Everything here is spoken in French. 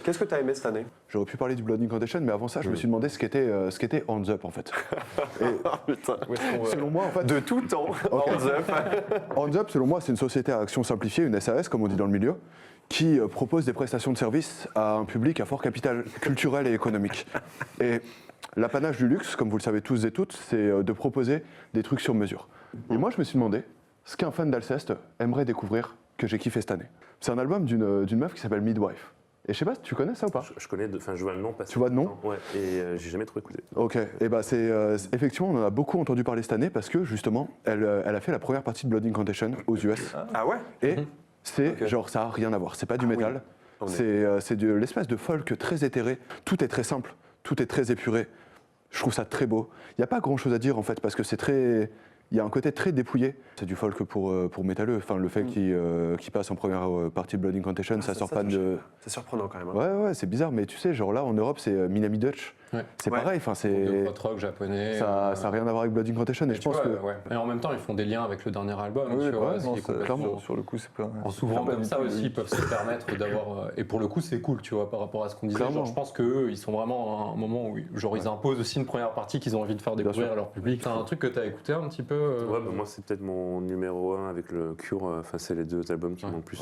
Qu'est-ce que tu as aimé cette année? J'aurais pu parler du Blood Incantation, mais avant ça, je me suis demandé ce qu'était Hands Up en fait. Putain. Selon moi, en fait, De tout temps, Hands Up. Hands Up, selon moi, c'est une société à action simplifiée, une SAS, comme on dit dans le milieu, qui propose des prestations de services à un public à fort capital culturel et économique. Et l'apanage du luxe, comme vous le savez tous et toutes, c'est de proposer des trucs sur mesure. Et moi, je me suis demandé ce qu'un fan d'Alceste aimerait découvrir que j'ai kiffé cette année. C'est un album d'une meuf qui s'appelle Midwife. Et je sais pas si tu connais ça ou pas? Je connais, enfin je vois le nom passer. Tu vois le nom? Ouais, et j'ai jamais trop écouté. Ok, et bah effectivement on en a beaucoup entendu parler cette année parce que justement elle a fait la première partie de Blood Incantation aux US. Ah ouais? Et c'est genre ça a rien à voir, c'est pas du métal, c'est de l'espèce de folk très éthéré, tout est très simple, tout est très épuré. Je trouve ça très beau. Il n'y a pas grand chose à dire en fait parce que c'est très. Il y a un côté très dépouillé. C'est du folk pour métalleux. Enfin, le fait qu'il passe en première partie de Blood Incantation, ça sort pas de. C'est surprenant quand même. Hein. Ouais, c'est bizarre, mais tu sais, genre là en Europe, c'est Minami Dutch. Ouais. C'est pareil, enfin, c'est. De rock japonais. Ça a rien à voir avec Blood Incantation, et je pense que. Ouais. Et en même temps, ils font des liens avec le dernier album. Oui, tu vois, non, ce qui est complètement- clairement, sur le coup, c'est pas. En s'ouvrant comme ça aussi, ils peuvent se permettre d'avoir. Et pour le coup, c'est cool, tu vois, par rapport à ce qu'on disait. Clairement. Genre, je pense qu'eux, ils sont vraiment à un moment où genre, ils imposent aussi une première partie qu'ils ont envie de faire découvrir sûr. à leur public. C'est un truc que tu as écouté un petit peu Ouais, bah, moi c'est peut-être mon numéro 1 avec le Cure. Enfin, c'est les deux albums qui m'ont le plus.